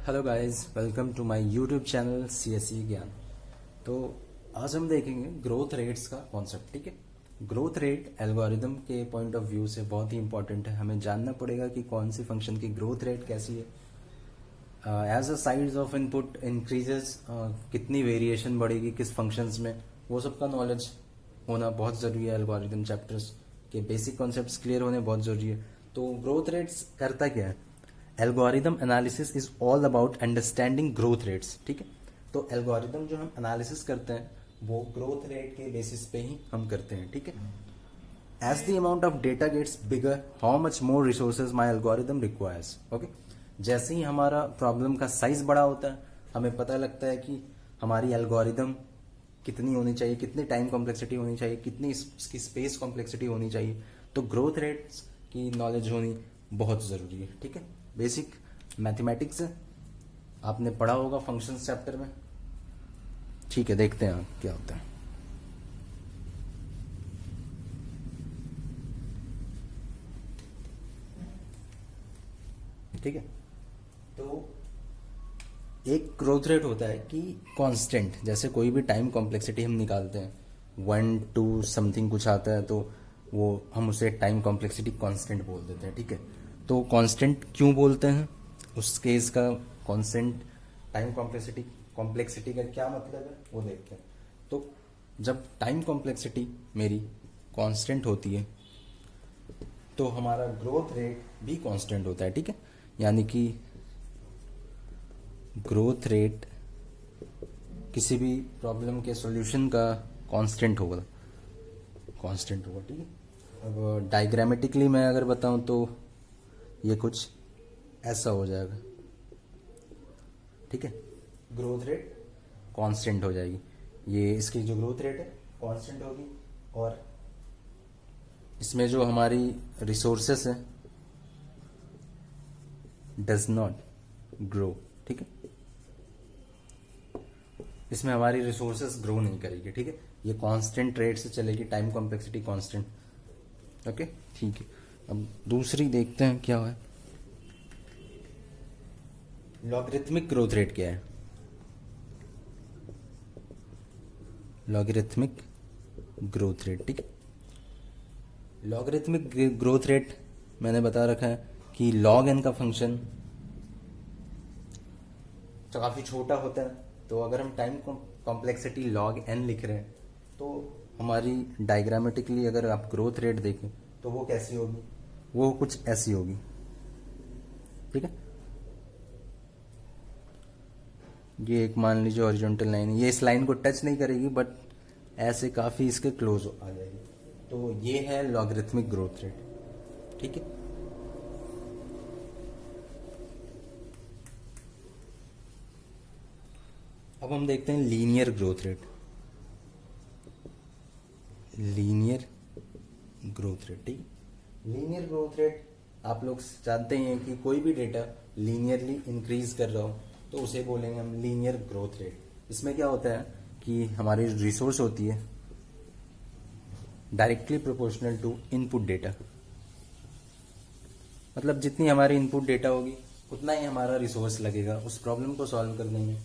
Hello guys, welcome to my YouTube channel CSE Gyan. तो आज हम देखेंगे ग्रोथ रेट्स का कॉन्सेप्ट। ठीक है, ग्रोथ रेट एल्गोरिदम के पॉइंट ऑफ व्यू से बहुत ही इंपॉर्टेंट है। हमें जानना पड़ेगा कि कौन सी फंक्शन की ग्रोथ रेट कैसी है। As a size of input increases, कितनी वेरिएशन बढ़ेगी किस फंक्शंस में, वो सब का नॉलेज होना बहुत ज़रूरी है। एल्गोरिदम चैप्टर्स के बेसिक कॉन्सेप्ट्स क्लियर होने बहुत ज़रूरी है। तो ग्रोथ रेट्स करता क्या है? Algorithm analysis is all about understanding growth rates. ठीक है, तो एल्गोरिदम जो हम एनालिसिस करते हैं वो ग्रोथ रेट के बेसिस पे ही हम करते हैं। ठीक है, as the amount of data gets bigger, how much more resources my algorithm requires. Okay, जैसे ही हमारा प्रॉब्लम का साइज बड़ा होता है, हमें पता लगता है कि हमारी एल्गोरिदम कितनी होनी चाहिए, कितनी टाइम कॉम्प्लेक्सिटी होनी चाहिए, कितनी इसकी स्पेस कॉम्प्लेक्सिटी होनी चाहिए। तो ग्रोथ रेट्स की नॉलेज होनी बहुत ज़रूरी है। ठीक है, बेसिक मैथमेटिक्स है, आपने पढ़ा होगा फंक्शंस चैप्टर में। ठीक है, देखते हैं क्या होता है। ठीक है, तो एक ग्रोथ रेट होता है कि कांस्टेंट, जैसे कोई भी टाइम कॉम्प्लेक्सिटी हम निकालते हैं, 1 2 समथिंग कुछ आता है, तो वो हम उसे टाइम कॉम्प्लेक्सिटी कांस्टेंट बोल देते हैं। ठीक है, तो कांस्टेंट क्यों बोलते हैं, उसके इसका कांस्टेंट टाइम कॉम्प्लेक्सिटी का क्या मतलब है वो देखते हैं। तो जब टाइम कॉम्प्लेक्सिटी मेरी कांस्टेंट होती है तो हमारा ग्रोथ रेट भी कांस्टेंट होता है। ठीक है, यानी कि ग्रोथ रेट किसी भी प्रॉब्लम के सॉल्यूशन का कांस्टेंट होगा। ठीक है, अब डायग्रामेटिकली मैं अगर बताऊं तो ये कुछ ऐसा हो जाएगा। ठीक है, ग्रोथ रेट कांस्टेंट हो जाएगी, ये इसकी जो ग्रोथ रेट है कांस्टेंट होगी, और इसमें जो हमारी रिसोर्सेस है डज नॉट ग्रो। ठीक है, इसमें हमारी रिसोर्सेस ग्रो नहीं करेगी। ठीक है, ये कांस्टेंट रेट से चलेगी, टाइम कॉम्प्लेक्सिटी कांस्टेंट। ओके, ठीक है, अब दूसरी देखते हैं क्या है। लॉगरिथमिक ग्रोथ रेट क्या है? लॉगरिथमिक ग्रोथ रेट, ठीक है, लॉगरिथमिक ग्रोथ रेट मैंने बता रखा है कि लॉग एन का फंक्शन तो काफ़ी छोटा होता है। तो अगर हम टाइम कॉम्प्लेक्सिटी लॉग एन लिख रहे हैं तो हमारी डायग्रामेटिकली अगर आप ग्रोथ रेट देखें तो वो कैसी होगी, वो कुछ ऐसी होगी। ठीक है, ये एक मान लीजिए हॉरिजॉन्टल लाइन है, ये इस लाइन को टच नहीं करेगी बट ऐसे काफ़ी इसके क्लोज आ जाएगी। तो ये है लॉगरिथमिक ग्रोथ रेट। ठीक है, अब हम देखते हैं linear growth rate. Linear growth rate, ठीक, लीनियर ग्रोथ रेट आप लोग जानते ही हैं कि कोई भी डेटा लीनियरली इंक्रीज कर रहा हो तो उसे बोलेंगे हम लीनियर ग्रोथ रेट। इसमें क्या होता है कि हमारी रिसोर्स होती है directly proportional to input data, मतलब जितनी हमारी इनपुट डेटा होगी उतना ही हमारा रिसोर्स लगेगा उस प्रॉब्लम को सॉल्व करने में,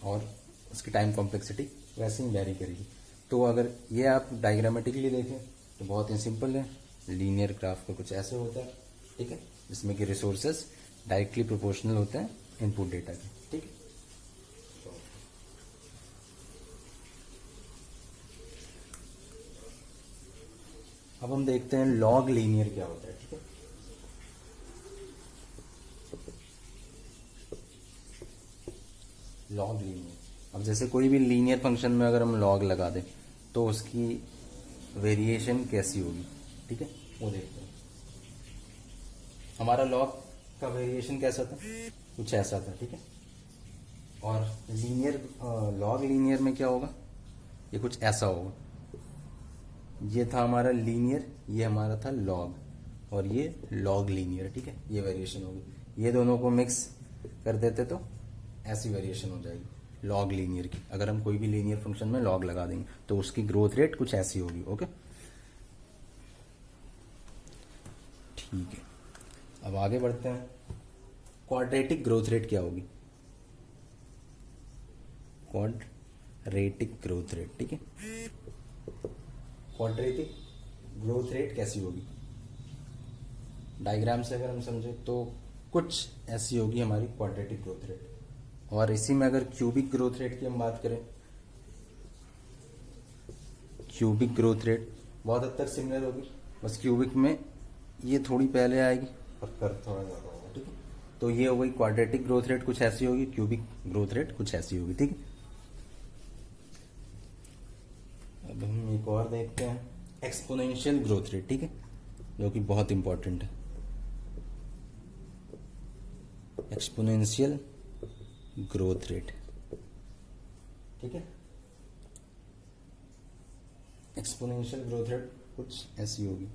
और उसकी टाइम कॉम्प्लेक्सिटी वैसे ही वेरी करेगी। तो अगर ये आप डायग्रामेटिकली देखें तो बहुत ही सिंपल है, लीनियर ग्राफ का कुछ ऐसे होता है। ठीक है, जिसमें कि रिसोर्सेज डायरेक्टली प्रोपोर्शनल होते हैं इनपुट डेटा के। ठीक है, अब हम देखते हैं लॉग लीनियर क्या होता है। ठीक है, लॉग लीनियर, अब जैसे कोई भी लीनियर फंक्शन में अगर हम लॉग लगा दें तो उसकी वेरिएशन कैसी होगी। ठीक है, वो देखते हैं। हमारा लॉग का वेरिएशन कैसा था, कुछ ऐसा था। ठीक है, और लीनियर लॉग लीनियर में क्या होगा, ये कुछ ऐसा होगा। ये था हमारा लीनियर, ये हमारा था लॉग, और ये लॉग लीनियर। ठीक है, ये वेरिएशन होगी, ये दोनों को मिक्स कर देते तो ऐसी वेरिएशन हो जाएगी लॉग लीनियर की। अगर हम कोई भी लीनियर फंक्शन में लॉग लगा देंगे तो उसकी ग्रोथ रेट कुछ ऐसी होगी। ओके, ठीक है, अब आगे बढ़ते हैं। क्वाड्रेटिक ग्रोथ रेट क्या होगी, क्वाड्रेटिक ग्रोथ रेट, ठीक है। क्वाड्रेटिक ग्रोथ रेट कैसी होगी, डायग्राम से अगर हम समझे तो कुछ ऐसी होगी हमारी क्वाड्रेटिक ग्रोथ रेट। और इसी में अगर क्यूबिक ग्रोथ रेट की हम बात करें, क्यूबिक ग्रोथ रेट बहुत हद तक सिमिलर होगी, बस क्यूबिक में ये थोड़ी पहले आएगी और कर थोड़ा ज़्यादा होगा, ठीक है। तो ये हो गई क्वाड्रेटिक ग्रोथ रेट कुछ ऐसी होगी, क्यूबिक ग्रोथ रेट कुछ ऐसी होगी, ठीक है। अब हम एक और देखते हैं एक्सपोनेंशियल ग्रोथ रेट, ठीक है, जो कि बहुत इंपॉर्टेंट है। एक्सपोनेंशियल ग्रोथ रेट, ठीक है। एक्सपोनेंशियल ग्रोथ रेट कुछ ऐसी होगी,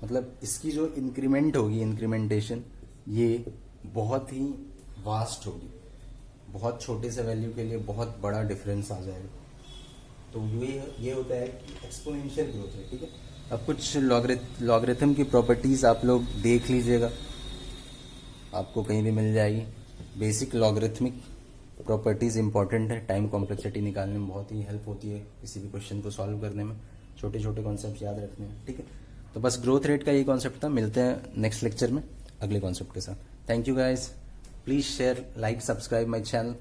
मतलब इसकी जो इंक्रीमेंट होगी, इंक्रीमेंटेशन, ये बहुत ही वास्ट होगी, बहुत छोटे से वैल्यू के लिए बहुत बड़ा डिफरेंस आ जाएगा। तो ये होता है कि एक्सपोनेंशियल ग्रोथ रेट, ठीक है। अब कुछ लॉगरिथम की प्रॉपर्टीज आप लोग देख लीजिएगा, आपको कहीं भी मिल जाएगी। बेसिक लॉगरिथमिक प्रॉपर्टीज इंपॉर्टेंट है, टाइम कॉम्प्लेक्सिटी निकालने में बहुत ही हेल्प होती है, किसी भी क्वेश्चन को सॉल्व करने में, छोटे छोटे कॉन्सेप्ट याद रखने में, ठीक है। तो बस ग्रोथ रेट का यही कॉन्सेप्ट था। मिलते हैं नेक्स्ट लेक्चर में अगले कॉन्सेप्ट के साथ। Thank you guys, please share, like, subscribe my channel.